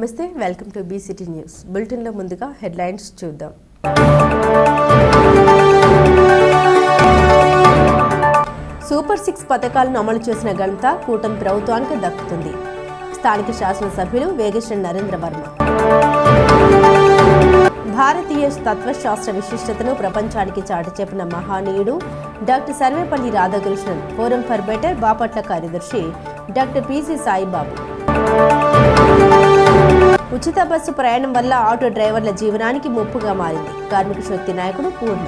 నమస్తే, welcome to BCT news. బులెటిన్లో ముందుగా హెడ్లైన్స్ చూద్దాం. సూపర్ 6 పథకాలను అమలు చేసిన ఘనత కూటమి ప్రభుత్వానికి దక్కుతుంది. స్థానిక శాసనసభ్యులు వేగేశ్వర నరేంద్ర వర్మ. భారతీయ తత్వశాస్త్ర విశిష్టతను ప్రపంచానికి చాటి చెప్పిన మహానీయుడు doctor Sarvepalli Radhakrishnan. Forum for better Bapatla కార్యదర్శి డాక్టర్ పిసి సాయిబాబు. ఉచిత బస్సు ప్రయాణం వల్ల ఆటో డ్రైవర్ల జీవనానికి ముప్పుగా మారింది. కార్మిక శక్తి నాయకుడు పూర్ణ.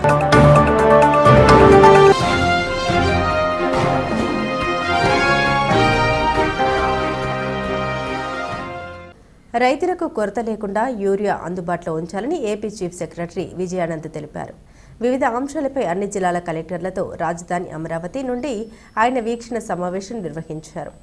రైతులకు కొరత లేకుండా యూరియా అందుబాటులో ఉంచాలని ఏపీ చీఫ్ సెక్రటరీ విజయానంద్ తెలిపారు. వివిధ అంశాలపై అన్ని జిల్లాల కలెక్టర్లతో రాజధాని అమరావతి నుండి ఆయన వీక్షణ సమావేశం నిర్వహించారు.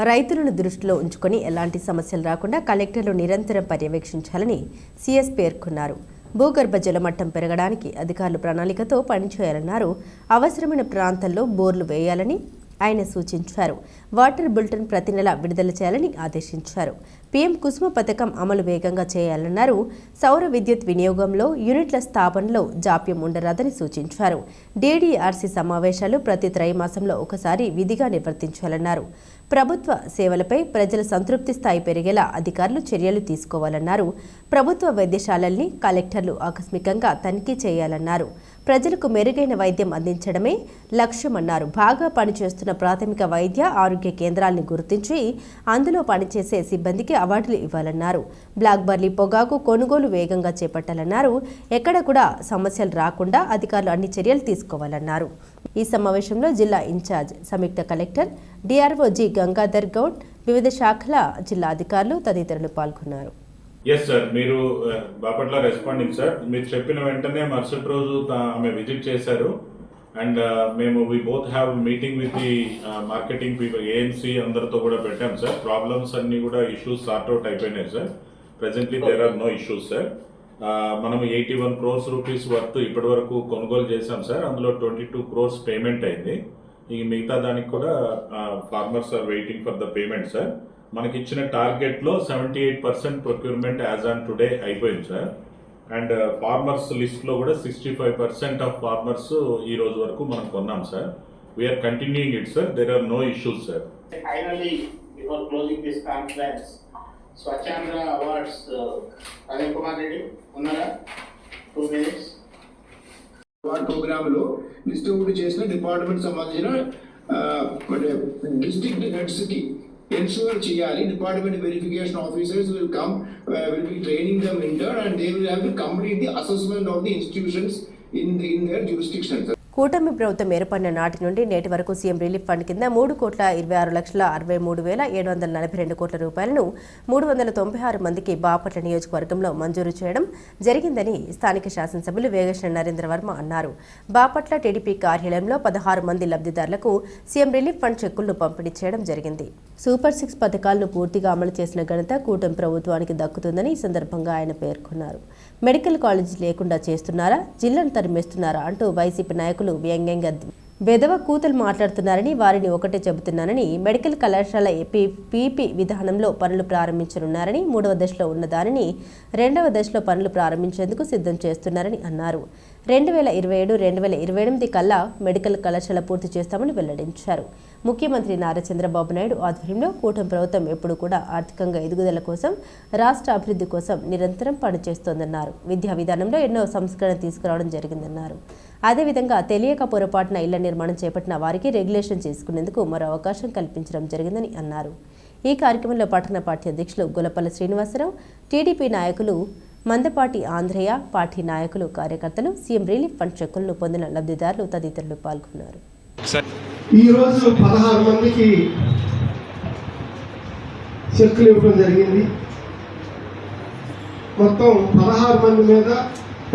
రైతులను దృష్టిలో ఉంచుకొని ఎలాంటి సమస్యలు రాకుండా కలెక్టర్లు నిరంతరం పర్యవేక్షించాలని సీఎస్ పేర్కొన్నారు. భూగర్భ జలమట్టం పెరగడానికి అధికారులు ప్రణాళికతో పనిచేయాలన్నారు. అవసరమైన ప్రాంతాల్లో బోర్లు వేయాలని ఆయన సూచించారు. వాటర్ బులెటిన్ ప్రతి నెల విడుదల చేయాలని ఆదేశించారు. పీఎం కుసుమ పథకం అమలు వేగంగా చేయాలన్నారు. సౌర విద్యుత్ వినియోగంలో యూనిట్ల స్థాపనలో జాప్యం ఉండరాదని సూచించారు. డీడీఆర్సీ సమావేశాలు ప్రతి త్రైమాసంలో ఒకసారి విధిగా నిర్వర్తించాలన్నారు. ప్రభుత్వ సేవలపై ప్రజల సంతృప్తి స్థాయి పెరిగేలా అధికారులు చర్యలు తీసుకోవాలన్నారు. ప్రభుత్వ వైద్యశాలల్ని కలెక్టర్లు ఆకస్మికంగా తనిఖీ చేయాలన్నారు. ప్రజలకు మెరుగైన వైద్యం అందించడమే లక్ష్యమన్నారు. బాగా పనిచేస్తున్న ప్రాథమిక వైద్య ఆరోగ్య కేంద్రాలను గుర్తించి అందులో పనిచేసే సిబ్బందికి అవార్డులు ఇవ్వాలన్నారు. బ్లాక్ బర్లీ పొగాకు కొనుగోలు వేగంగా చేపట్టాలన్నారు. ఎక్కడ కూడా సమస్యలు రాకుండా అధికారులు అన్ని చర్యలు తీసుకోవాలన్నారు. ఈ సమావేశంలో జిల్లా ఇన్ఛార్జ్ సంయుక్త collector DRO G Gangadhar Goud, వివిధ శాఖల జిల్లా అధికారులు తదితరులు పాల్గొన్నారు. ఎస్ సార్, మీరు బాపట్ల రెస్పాండింగ్ సార్. మీరు చెప్పిన వెంటనే మరుసటి రోజు ఆమె విజిట్ చేశారు. అండ్ మేము we both have meeting with the marketing people, AMC అందరితో కూడా పెట్టాం సార్. ప్రాబ్లమ్స్ అన్ని కూడా ఇష్యూస్ సార్ట్అవుట్ అయిపోయినాయి sir. Presently there are no issues sir. మనం 81 crores రూపీస్ వర్త్ ఇప్పటి వరకు కొనుగోలు చేశాం సార్. అందులో 22 crores పేమెంట్ అయింది. ఈ మిగతా దానికి కూడా farmers are waiting for the payment sir. మనకి ఇచ్చిన టార్గెట్లో 78% ప్రొక్యూర్మెంట్ యాజ్ ఆన్ టుడే అయిపోయింది సార్. అండ్ ఫార్మర్స్ లిస్ట్లో కూడా 65% ఆఫ్ ఫార్మర్స్ ఈ రోజు వరకు మనం కొన్నాం sir. We are continuing it sir. There are no issues sir. Finally, before closing this conference, Swachandra Awards, Ajay Kumar Reddy, ఉన్నారా? 2 minutes. అవార్డ్ ప్రోగ్రాంలో డిస్ట్రిబ్యూట్ చేసిన డిపార్ట్మెంట్ సంబంధించిన డిస్ట్రిక్ట్ హెడ్స్కి ఎన్షూర్ చేయాలి. Department verification officers will come, will be training them inter and they will have to complete the assessment of the institutions in their jurisdiction. కూటమి ప్రభుత్వం ఏర్పడిన నాటి నుండి నేటి వరకు సీఎం రిలీఫ్ ఫండ్ కింద 3,26,63,742 కోట్ల రూపాయలను 396 మందికి బాపట్ల నియోజకవర్గంలో మంజూరు చేయడం జరిగిందని స్థానిక శాసనసభ్యులు వేగేశ్వర నరేంద్ర వర్మ అన్నారు. బాపట్ల టీడీపీ కార్యాలయంలో 16 మంది లబ్ధిదారులకు సీఎం రిలీఫ్ ఫండ్ చెక్కులను పంపిణీ చేయడం జరిగింది. సూపర్ 6 పథకాలను పూర్తిగా అమలు చేసిన ఘనత కూటమి ప్రభుత్వానికి దక్కుతుందని ఈ సందర్భంగా ఆయన పేర్కొన్నారు. మెడికల్ కాలేజీ లేకుండా చేస్తున్నారా, జిల్లాను తరిమేస్తున్నారా అంటూ వైసీపీ నాయకులు వ్యంగ్యంగా బెదవ కూతలు మాట్లాడుతున్నారని, వారిని ఒకటే చెబుతున్నానని, మెడికల్ కళాశాల పీపీ విధానంలో పనులు ప్రారంభించనున్నారని, 3వ దశలో ఉన్న దానిని 2వ దశలో పనులు ప్రారంభించేందుకు సిద్ధం చేస్తున్నారని అన్నారు. 2027-2028 కల్లా మెడికల్ కళాశాల పూర్తి చేస్తామని వెల్లడించారు. ముఖ్యమంత్రి నారా చంద్రబాబు నాయుడు ఆధ్వర్యంలో కూటమి ప్రభుత్వం ఎప్పుడు కూడా ఆర్థికంగా ఎదుగుదల కోసం, రాష్ట్ర అభివృద్ధి కోసం నిరంతరం పనిచేస్తోందన్నారు. విద్యా విధానంలో ఎన్నో సంస్కరణ తీసుకురావడం జరిగిందన్నారు. అదేవిధంగా తెలియక పొరపాటున ఇళ్ల నిర్మాణం చేపట్టిన వారికి రెగ్యులేషన్ చేసుకునేందుకు మరో అవకాశం కల్పించడం జరిగిందని అన్నారు. ఈ కార్యక్రమంలో పట్టణ పార్టీ అధ్యక్షులు గొలపల్లి శ్రీనివాసరావు, టీడీపీ నాయకులు మందపాటి ఆంధ్రయ్య, పార్టీ నాయకులు, కార్యకర్తలు, సీఎం రిలీఫ్ ఫండ్ చెక్కులను పొందిన లబ్ధిదారులు తదితరులు పాల్గొన్నారు. ఈరోజు 16 మందికి చెక్కులు ఇవ్వడం జరిగింది. మొత్తం 16 మంది మీద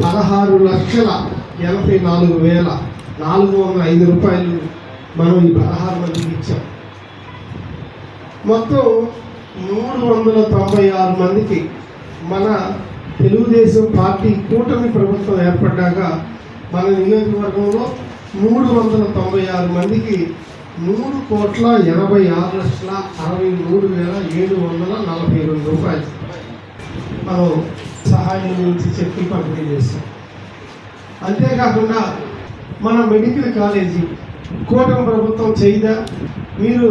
16,84,405 రూపాయలు మనం ఈ 16 మందికి ఇచ్చాం. మొత్తం 396 మందికి మన తెలుగుదేశం పార్టీ కూటమి ప్రభుత్వం ఏర్పడ్డాక మన నియోజకవర్గంలో 396 మందికి 3,86,63,742 రూపాయలు మనం సహాయం నుంచి చెప్పి పంపిణీ చేస్తాం. అంతేకాకుండా మన మెడికల్ కాలేజీ కూటమి ప్రభుత్వం చేయదా? మీరు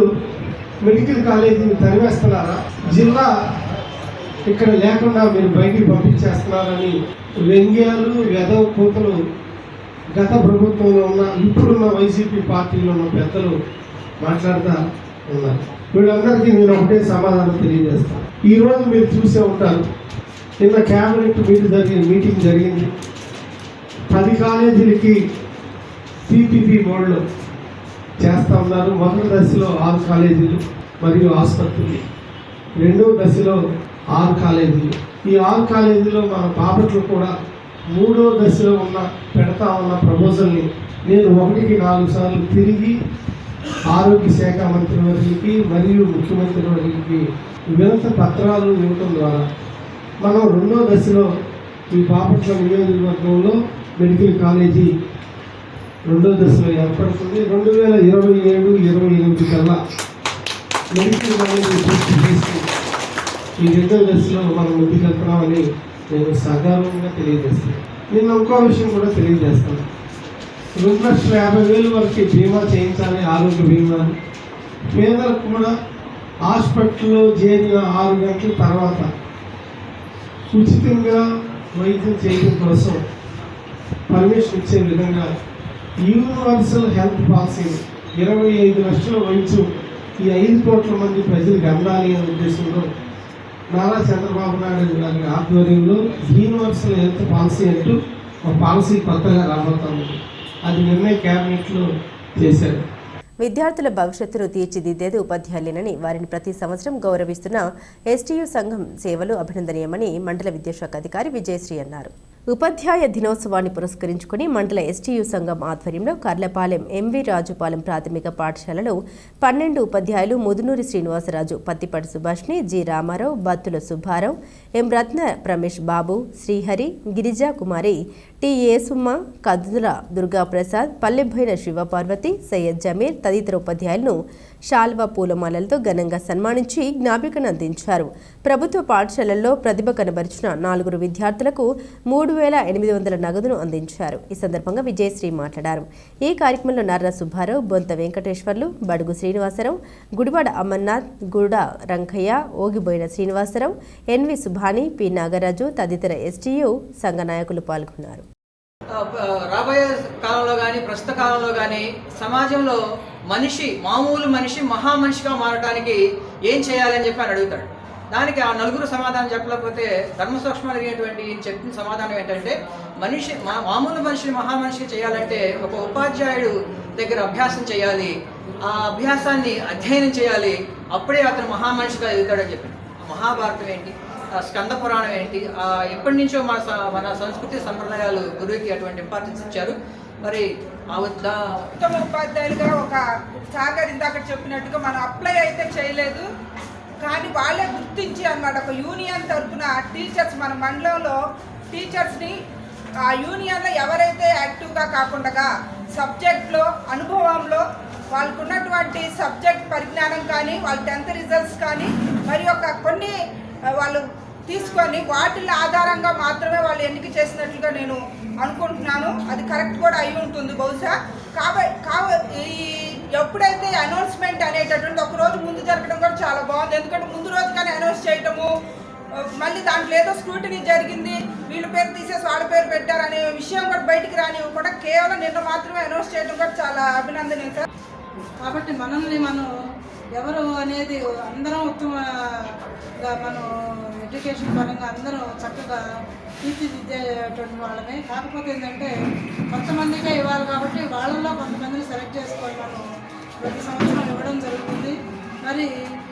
మెడికల్ కాలేజీని తరివేస్తున్నారా? జిల్లా ఇక్కడ లేకుండా మీరు బయటికి పంపించేస్తున్నారని వ్యంగ్యాలు వెధవ కూతలు గత ప్రభుత్వంలో ఉన్న ఇప్పుడున్న వైసీపీ పార్టీలో ఉన్న పెద్దలు మాట్లాడుతూ ఉన్నారు. వీళ్ళందరికీ నేను ఒకటే సమాధానం తెలియజేస్తాను. ఈరోజు మీరు చూసే ఉంటారు, నిన్న క్యాబినెట్ మీటింగ్ జరిగింది. 10 కాలేజీలకి పీపీపీ మోడ్లో చేస్తూ ఉన్నారు. మొదటి దశలో 6 కాలేజీలు మరియు ఆసుపత్రులు, రెండవ దశలో 6 కాలేజీలు. ఈ 6 కాలేజీలో మన బాపట్లు కూడా 3వ దశలో పెడతా ఉన్న ప్రపోజల్ని నేను 1కి 4 సార్లు తిరిగి ఆరోగ్య శాఖ మంత్రి వర్యులకి మరియు ముఖ్యమంత్రి వర్యులకి వినతి పత్రాలు ఇవ్వడం ద్వారా మనం 2వ దశలో ఈ బాపట్ల నియోజకవర్గంలో మెడికల్ కాలేజీ 2వ దశలో ఏర్పడుతుంది. 2027-28 కల్లా మెడికల్ కాలేజీ పూర్తి చేసి ఈ 2వ దశలో మనం ముందుకెళ్తున్నామని నేను సగర్వంగా తెలియజేస్తాను. నిన్న ఇంకో విషయం కూడా తెలియజేస్తాను. 2,50,000 వరకు బీమా చేయించాలి, ఆరోగ్య బీమా. పేదలకు కూడా హాస్పిటల్లో చేరిన 6 గంటల తర్వాత ఉచితంగా వైద్యం చేయడం కోసం పర్మిషన్ ఇచ్చే విధంగా యూనివర్సల్ హెల్త్ పాలసీ 25 లక్షల వయసు ఈ 5 కోట్ల మంది ప్రజలకు అందాలి అనే ఉద్దేశంలో నారా చంద్రబాబు నాయుడు గారి ఆధ్వర్యంలో యూనివర్సల్ హెల్త్ పాలసీ అంటూ ఒక పాలసీ కొత్తగా రాబోతుంది. అది నిర్ణయ క్యాబినెట్లో చేశారు. విద్యార్థుల భవిష్యత్తును తీర్చిదిద్దేది ఉపాధ్యాయులేనని, వారిని ప్రతి సంవత్సరం గౌరవిస్తున్న ఎస్టీయూ సంఘం సేవలు అభినందనీయమని మండల విద్యాశాఖ అధికారి విజయశ్రీ అన్నారు. ఉపాధ్యాయ దినోత్సవాన్ని పురస్కరించుకుని మండల ఎస్టీయూ సంఘం ఆధ్వర్యంలో కర్లపాలెం ఎంవి రాజుపాలెం ప్రాథమిక పాఠశాలలో 12 ఉపాధ్యాయులు ముదునూరి శ్రీనివాసరాజు, పత్తిపాటి సుభాష్ని, జి రామారావు, బత్తుల సుబ్బారావు, ఎం రత్న రమేష్ బాబు, శ్రీహరి, గిరిజా కుమారి, టి ఏసుమ్మ, కదుల దుర్గాప్రసాద్, పల్లెబోయిన శివపార్వతి, సయ్యద్ జమీర్ తదితర ఉపాధ్యాయులను శాల్వా పూలమాలలతో ఘనంగా సన్మానించి జ్ఞాపికను అందించారు. ప్రభుత్వ పాఠశాలల్లో ప్రతిభ కనబరిచిన 4 విద్యార్థులకు 3,800 నగదును అందించారు. ఈ సందర్భంగా విజయశ్రీ మాట్లాడారు. ఈ కార్యక్రమంలో నర్ర సుబ్బారావు, బొంత వెంకటేశ్వర్లు, బడుగు శ్రీనివాసరావు, గుడివాడ అమర్నాథ్, గుడ రంకయ్య, ఓగిబోయిన శ్రీనివాసరావు, ఎన్వి సుభాని, పి నాగరాజు తదితర ఎస్టీయూ సంఘ నాయకులు పాల్గొన్నారు. రాబోయే కాలంలో కానీ ప్రస్తుత కాలంలో కానీ సమాజంలో మామూలు మనిషి మహామనిషిగా మారడానికి ఏం చేయాలని చెప్పి అని అడుగుతాడు. దానికి ఆ 4 సమాధానం చెప్పలేకపోతే ధర్మసూక్ష్మం అనేటువంటి చెప్పిన సమాధానం ఏంటంటే, మామూలు మనిషిని మహామనిషిగా చేయాలంటే ఒక ఉపాధ్యాయుడు దగ్గర అభ్యాసం చేయాలి, ఆ అభ్యాసాన్ని అధ్యయనం చేయాలి, అప్పుడే అతను మహామనిషిగా ఎదుగుతాడని చెప్పి. మహాభారతం ఏంటి, స్కంద పురాణం ఏంటి, ఎప్పటి నుంచో మన సంస్కృతి సంప్రదాయాలు గురువుకి అటువంటి ఇంపార్టెన్స్ ఇచ్చారు. మరి ఉత్తమ ఉపాధ్యాయులుగా ఒక సాగర్ ఇందాక చెప్పినట్టుగా మనం అప్లై అయితే చేయలేదు, కానీ వాళ్ళే గుర్తించి అన్నమాట ఒక యూనియన్ తరఫున టీచర్స్ మన మండలంలో టీచర్స్ని ఆ యూనియన్లో ఎవరైతే యాక్టివ్గా కాకుండా సబ్జెక్ట్లో అనుభవంలో వాళ్ళకు ఉన్నటువంటి సబ్జెక్ట్ పరిజ్ఞానం కానీ వాళ్ళ 10th రిజల్ట్స్ కానీ మరి కొన్ని వాళ్ళు తీసుకొని వాటిల ఆధారంగా మాత్రమే వాళ్ళు ఎన్నిక చేసినట్లుగా నేను అనుకుంటున్నాను. అది కరెక్ట్ కూడా అయి ఉంటుంది బహుశా. ఎప్పుడైతే అనౌన్స్మెంట్ అనేటటువంటి ఒక రోజు ముందు జరగడం కూడా చాలా బాగుంది. ఎందుకంటే ముందు రోజు కానీ అనౌన్స్ చేయటము, మళ్ళీ దాంట్లో ఏదో స్క్రూటినీ జరిగింది, వీళ్ళ పేరు తీసేసి వాళ్ళ పేరు పెట్టారనే విషయం కూడా బయటికి రానివ్వకుండా కేవలం నిన్న మాత్రమే అనౌన్స్ చేయడం కూడా చాలా అభినందనీయం సార్. కాబట్టి మనల్ని మనం ఎవరు అనేది అందరం ఉత్తమంగా మనం ఎడ్యుకేషన్ పరంగా అందరం చక్కగా తీర్చిదిద్దేటువంటి వాళ్ళమే. కాకపోతే ఏంటంటే కొంతమందికే ఇవ్వాలి కాబట్టి వాళ్ళల్లో కొంతమందిని సెలెక్ట్ చేసుకొని మనం ప్రతి సంవత్సరం ఇవ్వడం జరుగుతుంది. మరి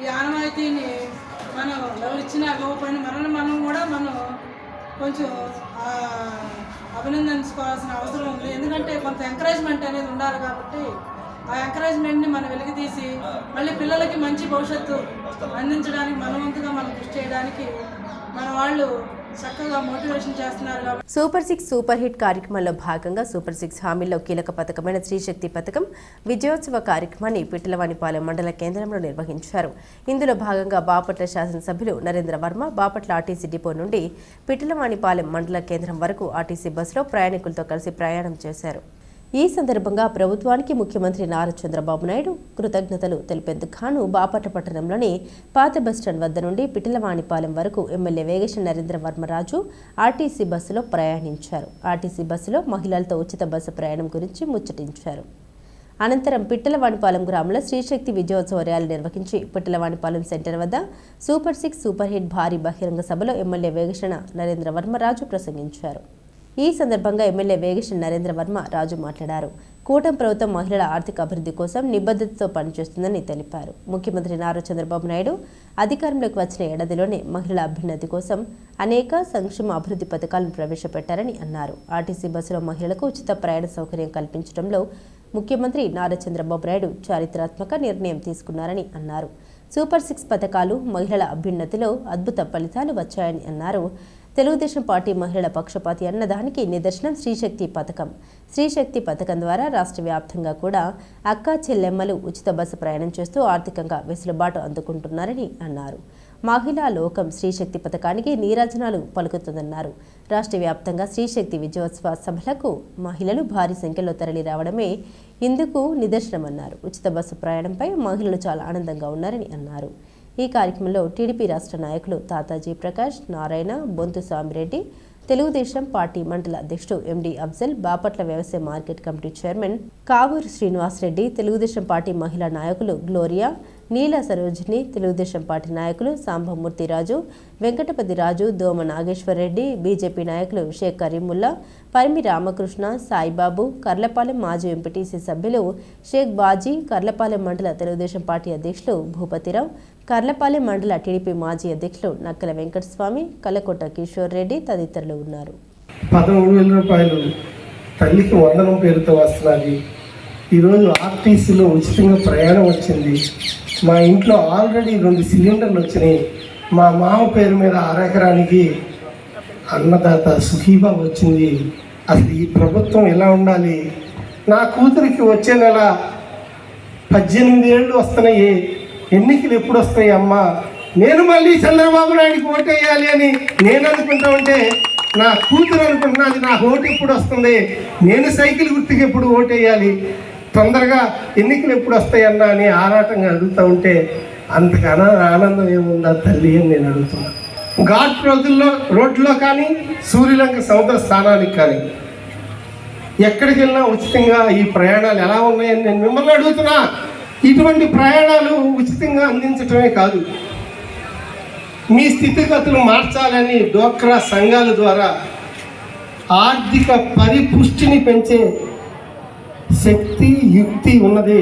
ఈ ఆనవాయితీని మనం ఎవరు ఇచ్చినా ఇవ్వకపోయినా మనం కూడా కొంచెం అభినందించుకోవాల్సిన అవసరం ఉంది. ఎందుకంటే కొంత ఎంకరేజ్మెంట్ అనేది ఉండాలి కాబట్టి ఆ ఎంకరేజ్మెంట్ని మనం వెలికితీసి మళ్ళీ పిల్లలకి మంచి భవిష్యత్తు అందించడానికి మన వంతుగా మనం కృషి చేయడానికి మన వాళ్ళు చక్కగా మోటివేషన్ చేస్తున్నారు కాబట్టి సూపర్ 6 సూపర్ హిట్ కార్యక్రమంలో భాగంగా సూపర్ 6 హామీల్లో కీలక పథకమైన స్త్రీశక్తి పథకం విజయోత్సవ కార్యక్రమాన్ని పిట్టలవానిపాలెం మండల కేంద్రంలో నిర్వహించారు. ఇందులో భాగంగా బాపట్ల శాసనసభ్యులు నరేంద్ర వర్మ బాపట్ల ఆర్టీసీ డిపో నుండి పిట్టలవానిపాలెం మండల కేంద్రం వరకు ఆర్టీసీ బస్సులో ప్రయాణికులతో కలిసి ప్రయాణం చేశారు. ఈ సందర్భంగా ప్రభుత్వానికి ముఖ్యమంత్రి నారా చంద్రబాబు నాయుడు కృతజ్ఞతలు తెలిపేందుకు గాను బాపట్ల పట్టణంలోని పాత బస్టాండ్ వద్ద నుండి పిట్టలవానిపాలెం వరకు ఎమ్మెల్యే వేగేశ్వర నరేంద్ర వర్మరాజు ఆర్టీసీ బస్సులో ప్రయాణించారు. ఆర్టీసీ బస్సులో మహిళలతో ఉచిత బస్సు ప్రయాణం గురించి ముచ్చటించారు. అనంతరం పిట్టలవానిపాలెం గ్రామంలో స్త్రీశక్తి విజయోత్సవ ర్యాలీ నిర్వహించి పిట్టలవానిపాలెం సెంటర్ వద్ద సూపర్ 6 సూపర్ హిట్ భారీ బహిరంగ సభలో ఎమ్మెల్యే వేగేశ్వర నరేంద్ర వర్మరాజు ప్రసంగించారు. ఈ సందర్భంగా ఎమ్మెల్యే వేగేశ్వర నరేంద్ర వర్మ రాజు మాట్లాడారు. కూటమి ప్రభుత్వం మహిళల ఆర్థిక అభివృద్ధి కోసం నిబద్ధతతో పనిచేస్తుందని తెలిపారు. ముఖ్యమంత్రి నారా చంద్రబాబు నాయుడు అధికారంలోకి వచ్చిన ఏడాదిలోనే మహిళల అభ్యున్నతి కోసం అనేక సంక్షేమ అభివృద్ధి పథకాలను ప్రవేశపెట్టారని అన్నారు. ఆర్టీసీ బస్సులో మహిళలకు ఉచిత ప్రయాణ సౌకర్యం కల్పించడంలో ముఖ్యమంత్రి నారా చంద్రబాబు నాయుడు చారిత్రాత్మక నిర్ణయం తీసుకున్నారని అన్నారు. సూపర్ 6 పథకాలు మహిళల అభ్యున్నతిలో అద్భుత ఫలితాలు వచ్చాయని అన్నారు. తెలుగుదేశం పార్టీ మహిళల పక్షపాతి అన్నదానికి నిదర్శనం స్త్రీశక్తి పథకం. స్త్రీశక్తి పథకం ద్వారా రాష్ట్ర వ్యాప్తంగా కూడా అక్కా చెల్లెమ్మలు ఉచిత బస్సు ప్రయాణం చేస్తూ ఆర్థికంగా వెసులుబాటు అందుకుంటున్నారని అన్నారు. మహిళా లోకం స్త్రీశక్తి పథకానికి నీరాజనాలు పలుకుతుందన్నారు. రాష్ట్ర వ్యాప్తంగా స్త్రీశక్తి విజయోత్సవ సభలకు మహిళలు భారీ సంఖ్యలో తరలి రావడమే ఇందుకు నిదర్శనమన్నారు. ఉచిత బస్సు ప్రయాణంపై మహిళలు చాలా ఆనందంగా ఉన్నారని అన్నారు. ఈ కార్యక్రమంలో టీడీపీ రాష్ట్ర నాయకులు తాతాజీ ప్రకాష్, నారాయణ, బొంతు సామిరెడ్డి, తెలుగుదేశం పార్టీ మండల అధ్యక్షుడు ఎండి అఫ్జల్, బాపట్ల వ్యవసాయ market committee chairman Kavuru Srinivasareddy, Telugu Desam party మహిళా నాయకులు గ్లోరియా, నీల సరోజిని, తెలుగుదేశం పార్టీ నాయకులు సాంబమూర్తి రాజు, వెంకటపతి రాజు, దోమ నాగేశ్వరరెడ్డి, బీజేపీ నాయకులు షేక్ కరీముల్లా, పరిమి రామకృష్ణ, సాయిబాబు, కర్లపాలెం మాజీ ఎంపీటీసీ సభ్యులు షేక్ బాజీ, కర్లపాలెం మండల తెలుగుదేశం పార్టీ అధ్యక్షులు భూపతిరావు, కర్లపాలెం మండల టీడీపీ మాజీ అధ్యక్షులు నక్కల వెంకటస్వామి, కల్లకోట కిషోర్ రెడ్డి తదితరులు ఉన్నారు. 13,000 రూపాయలు తల్లికి వందనం పేరుతో వస్తున్నది. ఈరోజు ఆర్టీసీలో ఉచితంగా ప్రయాణం వచ్చింది. మా ఇంట్లో ఆల్రెడీ 2 సిలిండర్లు వచ్చినాయి. మా మామ పేరు మీద 6 ఎకరానికి అన్నదాత సుఖీబా వచ్చింది. అసలు ఈ ప్రభుత్వం ఎలా ఉండాలి? నా కూతురికి వచ్చే నెల 18 ఏళ్ళు వస్తున్నాయి. ఎన్నికలు ఎప్పుడు వస్తాయి అమ్మా? నేను మళ్ళీ చంద్రబాబు నాయుడికి ఓటు వేయాలి అని నేను అనుకుంటా ఉంటే నా కూతురు అనుకుంటున్నది నా ఓటు ఎప్పుడు వస్తుంది, నేను సైకిల్ గుర్తుకి ఎప్పుడు ఓటు వేయాలి, తొందరగా ఎన్నికలు ఎప్పుడు వస్తాయన్నా అని ఆరాటంగా అడుగుతూ ఉంటే అంతకన్నా ఆనందం ఏముందా తల్లి అని నేను అడుగుతున్నా. ఘాట్ రోజుల్లో రోడ్లో కానీ సూర్యలంక సముద్ర స్థానానికి కానీ ఎక్కడికి వెళ్ళినా ఉచితంగా ఈ ప్రయాణాలు ఎలా ఉన్నాయని నేను మిమ్మల్ని అడుగుతున్నా. ఇటువంటి ప్రయాణాలు ఉచితంగా అందించడమే కాదు, మీ స్థితిగతులు మార్చాలని డోక్రా సంఘాల ద్వారా ఆర్థిక పరిపుష్టిని పెంచే శక్తి యుక్తి ఉన్నది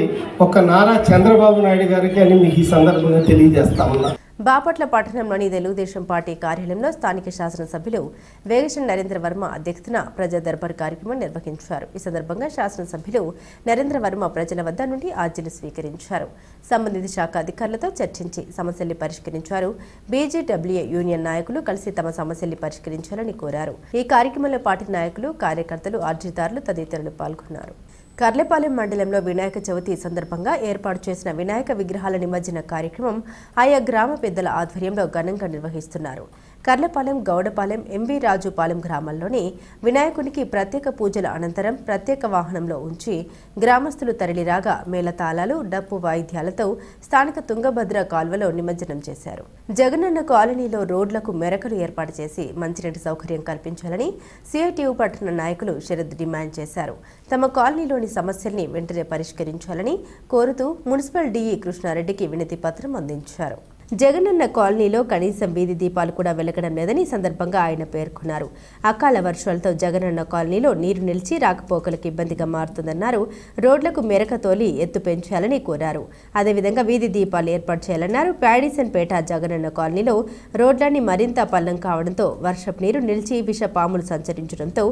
ఒక నారా చంద్రబాబు నాయుడు గారికి అని మీకు ఈ సందర్భంగా తెలియజేస్తా ఉన్నా. బాపట్ల పట్టణంలోని తెలుగుదేశం పార్టీ కార్యాలయంలో స్థానిక శాసనసభ్యులు వేగేశ్వర నరేంద్ర వర్మ అధ్యక్షతన ప్రజా దర్బార్ కార్యక్రమం నిర్వహించారు. ఈ సందర్భంగా శాసనసభ్యులు నరేంద్ర వర్మ ప్రజల వద్ద నుండి ఆర్జీలు స్వీకరించారు. సంబంధిత శాఖ అధికారులతో చర్చించి సమస్యల్ని పరిష్కరించారు. బీజేడబ్ల్యూఏ యూనియన్ నాయకులు కలిసి తమ సమస్యల్ని పరిష్కరించాలని కోరారు. ఈ కార్యక్రమంలో పార్టీ నాయకులు, కార్యకర్తలు, అర్జీదారులు తదితరులు పాల్గొన్నారు. కర్లపాలెం మండలంలో వినాయక చవితి సందర్భంగా ఏర్పాటు చేసిన వినాయక విగ్రహాల నిమజ్జన కార్యక్రమం ఆయా గ్రామ పెద్దల ఆధ్వర్యంలో ఘనంగా నిర్వహిస్తున్నారు. కర్లపాలెం, గౌడపాలెం, ఎంవి రాజుపాలెం గ్రామాల్లోని వినాయకునికి ప్రత్యేక పూజల అనంతరం ప్రత్యేక వాహనంలో ఉంచి గ్రామస్తులు తరలిరాగా మేళతాళాలు, డప్పు వాయిద్యాలతో స్థానిక తుంగభద్ర కాల్వలో నిమజ్జనం చేశారు. జగనన్న కాలనీలో రోడ్లకు మెరకలు ఏర్పాటు చేసి మంచినీటి సౌకర్యం కల్పించాలని సిఐటియు పట్టణ నాయకులు శరద్ డిమాండ్ చేశారు. తమ కాలనీలోని సమస్యల్ని వెంటనే పరిష్కరించాలని కోరుతూ మున్సిపల్ డిఈ కృష్ణారెడ్డికి వినతి పత్రం అందించారు. జగనన్న కాలనీలో కనీసం వీధి దీపాలు కూడా వెలగడం లేదని ఈ సందర్భంగా ఆయన పేర్కొన్నారు. అకాల వర్షాలతో జగనన్న కాలనీలో నీరు నిలిచి రాకపోకలకు ఇబ్బందిగా మారుతుందన్నారు. రోడ్లకు మెరక తోలి ఎత్తు పెంచాలని కోరారు. అదేవిధంగా వీధి దీపాలు ఏర్పాటు చేయాలన్నారు. ప్యాడిసన్పేట జగనన్న కాలనీలో రోడ్లన్నీ మరింత పల్లం కావడంతో వర్షపు నీరు నిలిచి విష పాములు సంచరించడంతో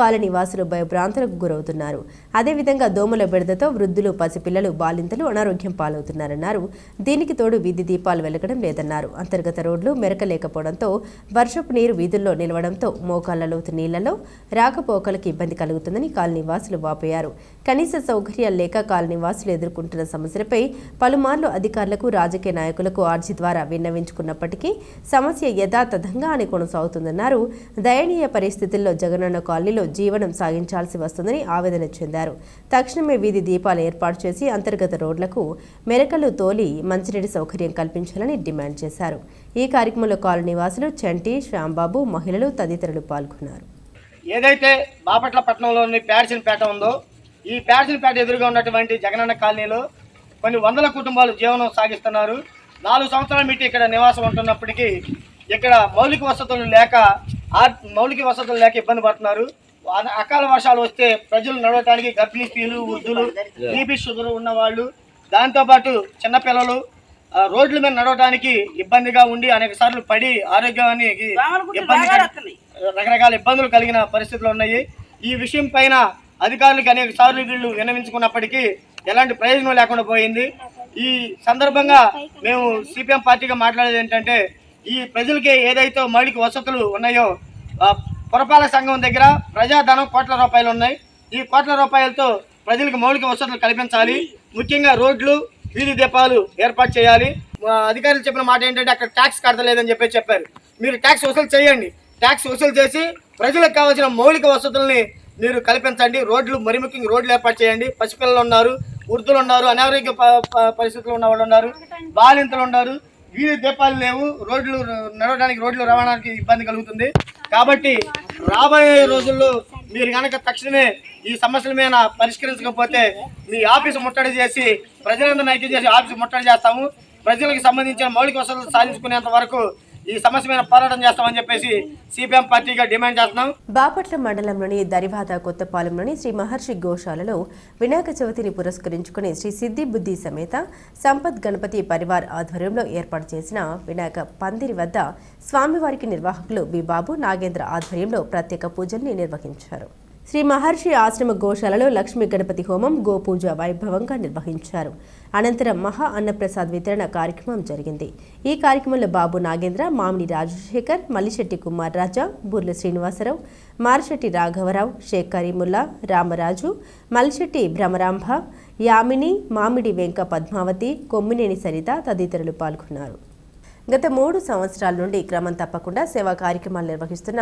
కాలనీ వాసులు భయభ్రాంతులకు గురవుతున్నారు. అదేవిధంగా దోమల బెడదతో వృద్ధులు, పసిపిల్లలు, బాలింతలు అనారోగ్యం పాలవుతున్నారన్నారు. దీనికి తోడు వీధి దీపాలు వెలగడం లేదన్నారు. అంతర్గత రోడ్లు మెరకలేకపోవడంతో వర్షపు నీరు వీధుల్లో నిలవడంతో మోకాళ్ల లోతు నీళ్లలో రాకపోకలకు ఇబ్బంది కలుగుతుందని కాలనీ వాసులు వాపోయారు. కనీస సౌకర్యాలు లేక కాలనీ వాసులు ఎదుర్కొంటున్న సమస్యలపై పలుమార్లు అధికారులకు, రాజకీయ నాయకులకు ఆర్జీ ద్వారా విన్నవించుకున్నప్పటికీ సమస్య యథాతథంగా అని కొనసాగుతుందన్నారు. దయనీయ పరిస్థితుల్లో జగనన్న కాలనీలో జీవనం సాగించాల్సి వస్తుందని ఆవేదన చెందారు. తక్షణమే వీధి దీపాలు ఏర్పాటు చేసి అంతర్గత రోడ్లకు మెరకలు తోలి మంచినీటి సౌకర్యం కల్పించాలని డిమాండ్ చేశారు. ఈ కార్యక్రమంలో కాలనీ వాసులు చంటి, శ్యాంబాబు, మహిళలు తదితరులు పాల్గొన్నారు. ఏదైతే బాపట్ల పట్టణంలోని ప్యాడిసన్పేట ఉందో ఈ ప్యాడిసన్పేట ఎదురుగా ఉన్నటువంటి జగనన్న కాలనీలో కొన్ని వందల కుటుంబాలు జీవనం సాగిస్తున్నారు. 4 సంవత్సరాల మిట్టి ఇక్కడ నివాసం ఉంటున్నప్పటికీ ఇక్కడ మౌలిక వసతులు లేక ఇబ్బంది పడుతున్నారు. అకాల వర్షాలు వస్తే ప్రజలు నడవడానికి గర్భిణీ స్త్రీలు, వృద్ధులు, బీపీ షుగర్ ఉన్నవాళ్ళు, దాంతోపాటు చిన్నపిల్లలు రోడ్ల మీద నడవడానికి ఇబ్బందిగా ఉండి అనేక సార్లు పడి ఆరోగ్యానికి రకరకాల ఇబ్బందులు కలిగిన పరిస్థితులు ఉన్నాయి. ఈ విషయం పైన అధికారులకు అనేక సార్లు వీళ్ళు విన్నవించుకున్నప్పటికీ ఎలాంటి ప్రయోజనం లేకుండా పోయింది. ఈ సందర్భంగా మేము సిపిఎం పార్టీగా మాట్లాడేది ఏంటంటే, ఈ ప్రజలకి ఏదైతే మౌలిక వసతులు ఉన్నాయో పురపాలక సంఘం దగ్గర ప్రజాధనం కోట్ల రూపాయలు ఉన్నాయి. ఈ కోట్ల రూపాయలతో ప్రజలకు మౌలిక వసతులు కల్పించాలి. ముఖ్యంగా రోడ్లు, వీధి దీపాలు ఏర్పాటు చేయాలి. అధికారులు చెప్పిన మాట ఏంటంటే అక్కడ ట్యాక్స్ కడతలేదని చెప్పారు. మీరు ట్యాక్స్ వసూలు చేయండి. ట్యాక్స్ వసూలు చేసి ప్రజలకు కావాల్సిన మౌలిక వసతుల్ని మీరు కల్పించండి. రోడ్లు, మరి ముఖ్యంగా రోడ్లు ఏర్పాటు చేయండి. పసిపిల్లలు ఉన్నారు, వృద్ధులు ఉన్నారు, అనారోగ్య పరిస్థితులు ఉన్న వాళ్ళు ఉన్నారు, బాలింతలు ఉన్నారు. వీధి దీపాలు లేవు, రోడ్లు నడవడానికి, రోడ్లు రవాణానికి ఇబ్బంది కలుగుతుంది. కాబట్టి రాబోయే రోజుల్లో మీరు కనుక తక్షణమే ఈ సమస్యల మీద పరిష్కరించకపోతే మీ ఆఫీసు ముట్టడి చేసి ప్రజలందరినీ ఐక్యం చేసి ఆఫీసు ముట్టడి చేస్తాము. ప్రజలకు సంబంధించిన మౌలిక వసతులు సాధించుకునేంత వరకు ఈ సమస్య మీద పోరాటం చేస్తామని చెప్పేసి సిపిఎం పార్టీగా డిమాండ్ చేస్తున్నాం. బాపట్ల మండలంలోని దరివాద కొత్తపాలెంలోని శ్రీ మహర్షి గోశాలలో వినాయక చవితిని పురస్కరించుకుని శ్రీ సిద్ధి బుద్ధి సమేత సంపత్ గణపతి పరివార్ ఆధ్వర్యంలో ఏర్పాటు చేసిన వినాయక పందిరి వద్ద స్వామివారికి నిర్వాహకులు బి బాబు, నాగేంద్ర ఆధ్వర్యంలో ప్రత్యేక పూజల్ని నిర్వహించారు. శ్రీ మహర్షి ఆశ్రమ గోశాలలో లక్ష్మీ గణపతి హోమం, గోపూజ వైభవంగా నిర్వహించారు. అనంతరం మహా అన్నప్రసాద్ వితరణ కార్యక్రమం జరిగింది. ఈ కార్యక్రమంలో బాబు నాగేంద్ర, మామిడి రాజశేఖర్, మల్లిశెట్టి కుమార్ రాజా, బుర్ల శ్రీనివాసరావు, మారిశెట్టి రాఘవరావు, షేక్ కరీముల్లా, రామరాజు, మల్లిశెట్టి భ్రమరాంభ, యామిని, మామిడి వెంక పద్మావతి, కొమ్మినేని సరిత తదితరులు పాల్గొన్నారు. గత 3 సంవత్సరాల నుండి క్రమం తప్పకుండా సేవా కార్యక్రమాలు నిర్వహిస్తున్న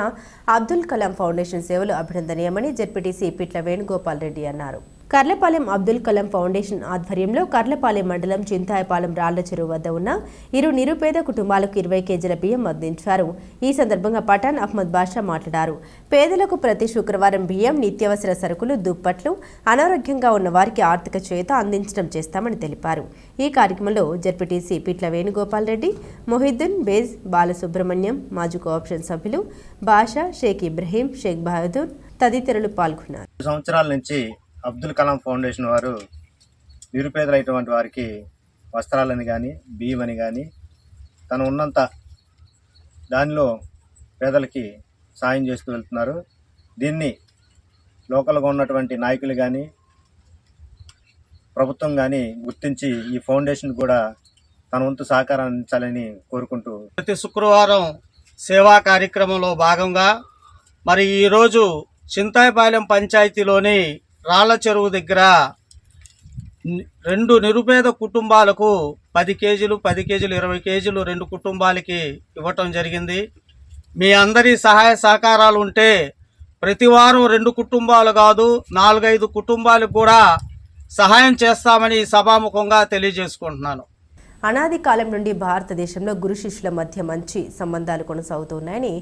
అబ్దుల్ కలాం ఫౌండేషన్ సేవలు అభినందనీయమని జెడ్పీటీసీ పిట్ల వేణుగోపాల్ రెడ్డి అన్నారు. కర్లపాలెం అబ్దుల్ కలాం ఫౌండేషన్ ఆధ్వర్యంలో కర్లపాలెం మండలం చింతాయపాలెం రాళ్ల చెరువు వద్ద ఉన్న ఇరు నిరుపేద కుటుంబాలకు 20 కేజీల బియ్యం అందించారు. ఈ సందర్భంగా పఠాన్ అహ్మద్ బాషా మాట్లాడారు. పేదలకు ప్రతి శుక్రవారం బియ్యం, నిత్యావసర సరుకులు, దుప్పట్లు, అనారోగ్యంగా ఉన్న వారికి ఆర్థిక చేయూత అందించడం చేస్తామని తెలిపారు. ఈ కార్యక్రమంలో జెడ్పీటీసీ పిట్ల వేణుగోపాల్ రెడ్డి, మొహిద్దీన్, బేజ్, బాలసుబ్రహ్మణ్యం, మాజీ కోఆప్షన్ సభ్యులు బాషా, షేక్ ఇబ్రహీం, షేక్ బహదూర్ తదితరులు పాల్గొన్నారు. సంవత్సరాల నుంచి అబ్దుల్ కలాం ఫౌండేషన్ వారు నిరుపేదలైనటువంటి వారికి వస్త్రాలని కానీ, బియ్యమని కానీ తను ఉన్నంత దానిలో పేదలకి సాయం చేస్తూ వెళ్తున్నారు. దీన్ని లోకల్గా ఉన్నటువంటి నాయకులు కానీ, ప్రభుత్వం కానీ గుర్తించి ఈ ఫౌండేషన్ కూడా తన వంతు సహకారం అందించాలని కోరుకుంటూ ప్రతి శుక్రవారం సేవా కార్యక్రమంలో భాగంగా మరి ఈరోజు చింతాయపాలెం పంచాయతీలోని రాళ్ల చెరువు దగ్గర 2 నిరుపేద కుటుంబాలకు 10 కేజీలు 20 కేజీలు 2 కుటుంబాలకి ఇవ్వటం జరిగింది. మీ అందరి సహాయ సహకారాలు ఉంటే ప్రతి వారం 2 కుటుంబాలు కాదు 4-5 కుటుంబాలకు కూడా సహాయం చేస్తామని సభాముఖంగా తెలియజేసుకుంటున్నాను. అనాది కాలం నుండి భారతదేశంలో గురు శిష్యుల మధ్య మంచి సంబంధాలు కొనసాగుతున్నాయని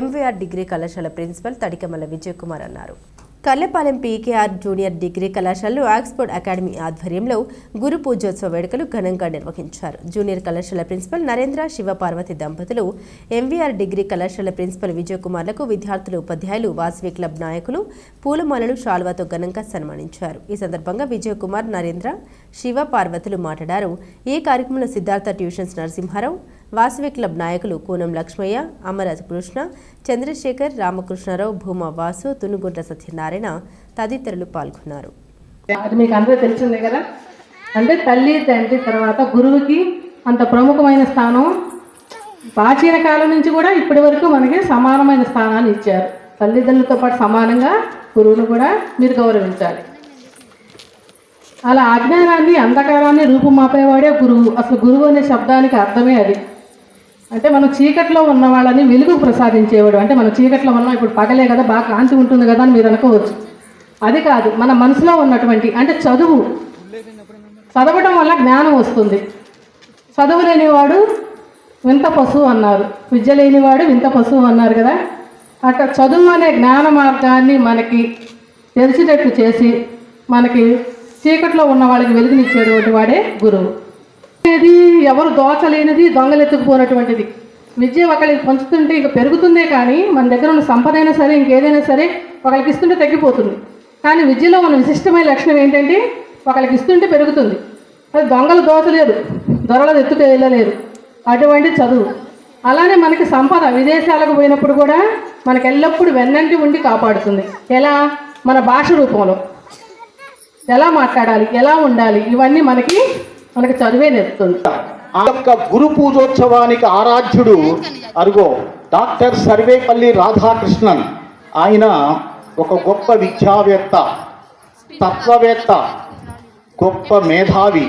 ఎంవీఆర్ డిగ్రీ కళాశాల ప్రిన్సిపల్ తడికమల విజయ్ కుమార్ అన్నారు. కల్లెపాలెం పీకేఆర్ జూనియర్ డిగ్రీ కళాశాలలో ఆక్స్ఫర్డ్ అకాడమీ ఆధ్వర్యంలో గురు పూజోత్సవ వేడుకలు ఘనంగా నిర్వహించారు. జూనియర్ కళాశాల ప్రిన్సిపల్ నరేంద్ర శివపార్వతి దంపతులు, ఎంవీఆర్ డిగ్రీ కళాశాల ప్రిన్సిపల్ విజయ్ కుమార్లకు విద్యార్థులు, ఉపాధ్యాయులు, వాసవి క్లబ్ నాయకులు పూలమాలలు, శాల్వాతో ఘనంగా సన్మానించారు. ఈ సందర్భంగా విజయ్ కుమార్, నరేంద్ర శివపార్వతులు మాట్లాడారు. ఈ కార్యక్రమంలో సిద్ధార్థ ట్యూషన్స్ నరసింహారావు, వాసవి క్లబ్ నాయకులు కూనం లక్ష్మయ్య, అమర కృష్ణ, చంద్రశేఖర్, రామకృష్ణారావు, భూమా వాసు, తునుగుంట్ల సత్యనారాయణ తదితరులు పాల్గొన్నారు. అది మీకు అందరూ తెలిసిందే కదా. అంటే తల్లి తండ్రి తర్వాత గురువుకి అంత ప్రముఖమైన స్థానం ప్రాచీన కాలం నుంచి కూడా ఇప్పటి వరకు మనకి సమానమైన స్థానాన్ని ఇచ్చారు. తల్లిదండ్రులతో పాటు సమానంగా గురువును కూడా మీరు గౌరవించాలి. అలా అజ్ఞానాన్ని, అంధకారాన్ని రూపుమాపేవాడే గురువు. అసలు గురువు అనే శబ్దానికి అర్థమే అది. అంటే మనం చీకట్లో ఉన్న వాళ్ళని వెలుగు ప్రసాదించేవాడు. అంటే మనం చీకట్లో ఉన్నాం, ఇప్పుడు పగలే కదా, బాగా కాంతి ఉంటుంది కదా అని మీరు అనుకోవచ్చు. అది కాదు, మన మనసులో ఉన్నటువంటి అంటే చదవటం వల్ల జ్ఞానం వస్తుంది. చదువు లేనివాడు వింత పశువు అన్నారు, విద్య లేనివాడు వింత పశువు అన్నారు కదా. అట్లా చదువు అనే జ్ఞాన మార్గాన్ని మనకి తెలిసినట్టు చేసి మనకి చీకట్లో ఉన్న వాళ్ళకి వెలుగునిచ్చేటువంటి వాడే గురువు. ఇది ఎవరు దోచలేనిది, దొంగలెత్తుకుపోయినటువంటిది. విద్య ఒకరికి పంచుతుంటే ఇక పెరుగుతుందే కానీ మన దగ్గర ఉన్న సంపద అయినా సరే, ఇంకేదైనా సరే ఒకరికి ఇస్తుంటే తగ్గిపోతుంది. కానీ విద్యలో మన విశిష్టమైన లక్షణం ఏంటంటే ఒకరికి ఇస్తుంటే పెరుగుతుంది. అది దొంగలు దోచలేరు, దొరలు ఎత్తుకు వెళ్ళలేరు. అటువంటి చదువు. అలానే మనకి సంపద విదేశాలకు పోయినప్పుడు కూడా మనకు ఎల్లప్పుడూ వెన్నంటి ఉండి కాపాడుతుంది. ఎలా? మన భాష రూపంలో ఎలా మాట్లాడాలి, ఎలా ఉండాలి, ఇవన్నీ మనకి చదువే నేర్పుతుంది. ఆ యొక్క గురు పూజోత్సవానికి ఆరాధ్యుడు అరుగో డాక్టర్ సర్వేపల్లి రాధాకృష్ణన్. ఆయన ఒక గొప్ప విద్యావేత్త, తత్వవేత్త, గొప్ప మేధావి.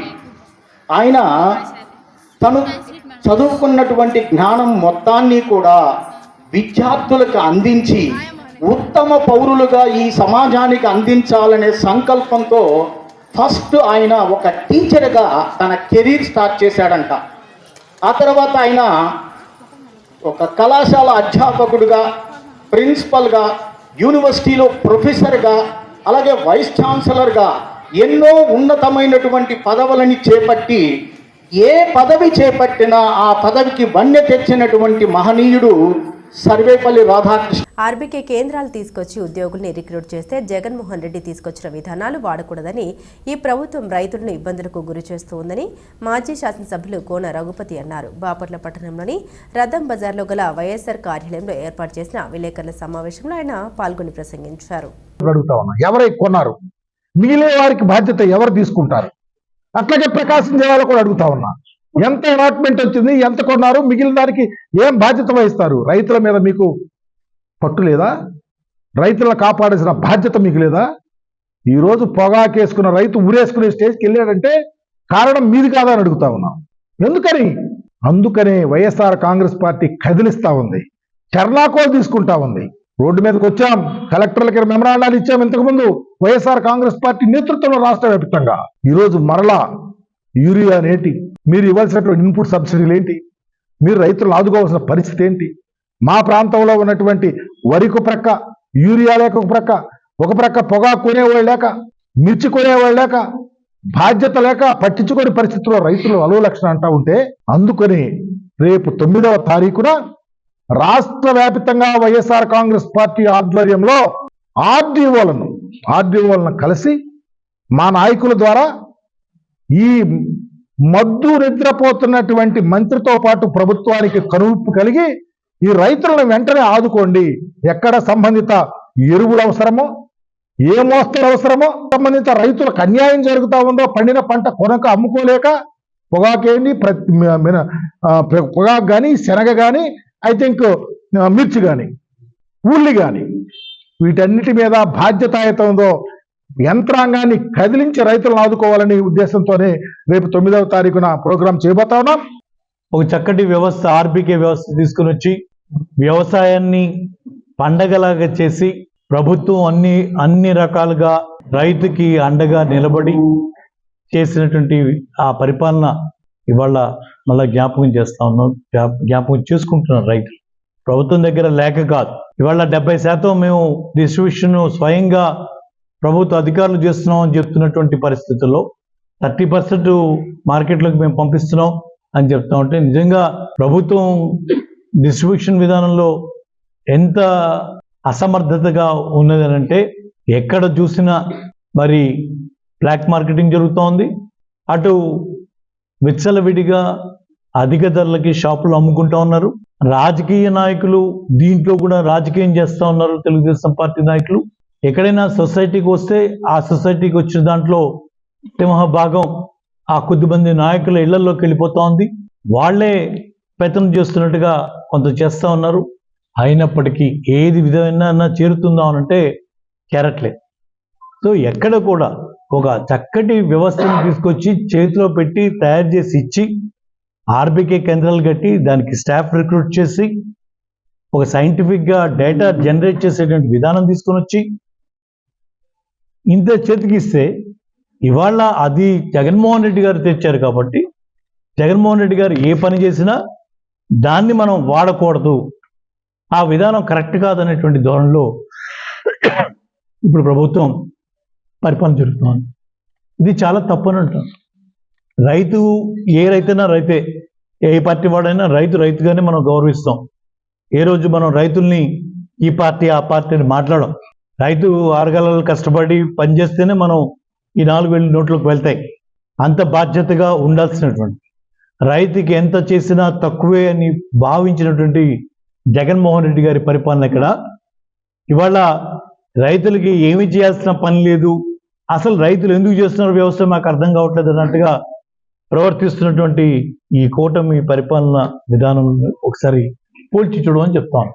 ఆయన తను చదువుకున్నటువంటి జ్ఞానం మొత్తాన్ని కూడా విద్యార్థులకు అందించి ఉత్తమ పౌరులుగా ఈ సమాజానికి అందించాలనే సంకల్పంతో ఫస్ట్ ఆయన ఒక టీచర్గా తన కెరీర్ స్టార్ట్ చేశాడంట. ఆ తర్వాత ఆయన ఒక కళాశాల అధ్యాపకుడిగా, ప్రిన్సిపల్గా, యూనివర్సిటీలో ప్రొఫెసర్గా, అలాగే వైస్ ఛాన్సలర్గా ఎన్నో ఉన్నతమైనటువంటి పదవులని చేపట్టి ఏ పదవి చేపట్టినా ఆ పదవికి వన్నె తెచ్చినటువంటి మహనీయుడు సర్వేపల్లి రాధాకృష్ణ. ఆర్బీకే కేంద్రాలు తీసుకొచ్చి ఉద్యోగుల్ని రిక్రూట్ చేస్తే జగన్మోహన్ రెడ్డి తీసుకొచ్చిన విధానాలు వాడకూడదని, ఈ ప్రభుత్వం రైతులను ఇబ్బందులకు గురి చేస్తూ ఉందని మాజీ శాసనసభ్యులు కోన రఘుపతి అన్నారు. బాపట్ల పట్టణంలోని రథం బజార్లో గల వైఎస్ఆర్ కార్యాలయంలో ఏర్పాటు చేసిన విలేకరుల సమావేశంలో ఆయన పాల్గొని ప్రసంగించారు. ఎవరు కొన్నారు, మిగిలిన వారికి బాధ్యత ఎవరు తీసుకుంటారు? అట్లాగే ప్రకాశం జిల్లాలో కూడా అడుగుతా ఉన్నా, ఎంత అలాట్మెంట్ వచ్చింది, ఎంత కొన్నారు, మిగిలిన దానికి ఏం బాధ్యత వహిస్తారు? రైతుల మీద మీకు పట్టు లేదా? రైతులను కాపాడాల్సిన బాధ్యత మీకు లేదా? ఈరోజు పొగాకేసుకున్న రైతు ఊరేసుకునే స్టేజ్కి వెళ్ళాడంటే కారణం మీది కాదా అని అడుగుతా ఉన్నాం. అందుకనే వైఎస్ఆర్ కాంగ్రెస్ పార్టీ కదిలిస్తా ఉంది, చర్నాకోలు తీసుకుంటా ఉంది. రోడ్డు మీదకి వచ్చాం, కలెక్టర్లకి మెమరాండాలు ఇచ్చాం. ఇంతకుముందు వైఎస్ఆర్ కాంగ్రెస్ పార్టీ నేతృత్వంలో రాష్ట్ర వ్యాప్తంగా ఈరోజు మరలా యూరియా ఏంటి, మీరు ఇవ్వాల్సినటువంటి ఇన్పుట్ సబ్సిడీలు ఏంటి, మీరు రైతులను ఆదుకోవాల్సిన పరిస్థితి ఏంటి? మా ప్రాంతంలో ఉన్నటువంటి వరికి ప్రక్క యూరియా లేక ఒక ప్రక్క పొగాకు కొనేవాళ్ళు లేక, మిర్చి కొనేవాళ్ళు లేక, బాధ్యత లేక పట్టించుకునే పరిస్థితుల్లో రైతులు అలవలక్షణ అంటా ఉంటే, అందుకని రేపు 9వ తారీఖున రాష్ట్ర వ్యాప్తంగా వైఎస్ఆర్ కాంగ్రెస్ పార్టీ ఆధ్వర్యంలో ఆర్డీఓలను కలిసి మా నాయకుల ద్వారా ఈ మద్దు నిద్రపోతున్నటువంటి మంత్రితో పాటు ప్రభుత్వానికి కనువిప్పు కలిగి ఈ రైతులను వెంటనే ఆదుకోండి. ఎక్కడ సంబంధిత ఎరువులు అవసరమో, ఏ మోస్తరు అవసరమో, సంబంధిత రైతులకు అన్యాయం జరుగుతూ ఉందో, పండిన పంట కొనక అమ్ముకోలేక పొగాకేంటి, పొగాకు కానీ, శనగ కానీ, ఐ థింక్ మిర్చి కానీ, ఉల్లి కానీ, వీటన్నిటి మీద బాధ్యతాయుతంతో యంత్రాంగాన్ని కదిలించి రైతులను ఆదుకోవాలనే ఉద్దేశంతోనే రేపు 9వ తారీఖున ప్రోగ్రాం చేయబోతా ఉన్నాం. ఒక చక్కటి వ్యవస్థ, ఆర్బీకే వ్యవస్థ తీసుకుని వచ్చి వ్యవసాయాన్ని పండగలాగా చేసి ప్రభుత్వం అన్ని రకాలుగా రైతుకి అండగా నిలబడి చేసినటువంటి ఆ పరిపాలన ఇవాళ మళ్ళీ జ్ఞాపకం చేసుకుంటున్నారు రైతులు. ప్రభుత్వం దగ్గర లేక కాదు. ఇవాళ 70% మేము డిస్ట్రిబ్యూషన్ స్వయంగా ప్రభుత్వ అధికారులు చేస్తున్నాం అని చెప్తున్నటువంటి పరిస్థితుల్లో 30% మార్కెట్లోకి మేము పంపిస్తున్నాం అని చెప్తా ఉంటే నిజంగా ప్రభుత్వం డిస్ట్రిబ్యూషన్ విధానంలో ఎంత అసమర్థతగా ఉన్నదనంటే ఎక్కడ చూసినా మరి బ్లాక్ మార్కెటింగ్ జరుగుతూ ఉంది. అటు విచ్చలవిడిగా అధిక ధరలకి షాపులు అమ్ముకుంటూ ఉన్నారు. రాజకీయ నాయకులు దీంట్లో కూడా రాజకీయం చేస్తూ ఉన్నారు. తెలుగుదేశం పార్టీ నాయకులు ఎక్కడైనా సొసైటీకి వస్తే ఆ సొసైటీకి వచ్చిన దాంట్లో సింహభాగం ఆ కొద్దిమంది నాయకుల ఇళ్లలోకి వెళ్ళిపోతూ ఉంది. వాళ్లే పెత్తనం చేస్తున్నట్టుగా కొంత చేస్తూ ఉన్నారు. అయినప్పటికీ ఏది విధమైన చేరుతుందా అనంటే క్యారెట్లే. సో ఎక్కడ కూడా ఒక చక్కటి వ్యవస్థను తీసుకొచ్చి చేతిలో పెట్టి తయారు చేసి ఇచ్చి ఆర్బీకే కేంద్రాలు కట్టి దానికి స్టాఫ్ రిక్రూట్ చేసి ఒక సైంటిఫిక్గా డేటా జనరేట్ చేసేటువంటి విధానం తీసుకొని వచ్చి ఇంత చేతికిస్తే ఇవాళ అది జగన్మోహన్ రెడ్డి గారు తెచ్చారు కాబట్టి జగన్మోహన్ రెడ్డి గారు ఏ పని చేసినా దాన్ని మనం వాడకూడదు, ఆ విధానం కరెక్ట్ కాదనేటువంటి ధోరణిలో ఇప్పుడు ప్రభుత్వం పరిపాలన జరుగుతుంది. ఇది చాలా తప్పని అంటాం. రైతు ఏ రైతైనా రైతే, ఏ పార్టీ వాడైనా రైతుగానే మనం గౌరవిస్తాం. ఏ రోజు మనం రైతుల్ని ఈ పార్టీ ఆ పార్టీ అని మాట్లాడడం. రైతు ఆరుగాలాలు కష్టపడి పనిచేస్తేనే మనం ఈ 4,000 నోట్లకు వెళ్తాయి. అంత బాధ్యతగా ఉండాల్సినటువంటి రైతుకి ఎంత చేసినా తక్కువే అని భావించినటువంటి జగన్మోహన్ రెడ్డి గారి పరిపాలన ఇక్కడ. ఇవాళ రైతులకి ఏమి చేయాల్సిన పని లేదు, అసలు రైతులు ఎందుకు చేస్తున్నారు వ్యవస్థ మాకు అర్థం కావట్లేదు అన్నట్టుగా ప్రవర్తిస్తున్నటువంటి ఈ కూటమి పరిపాలన విధానం ఒకసారి పోల్చి చూడమని చెప్తాను.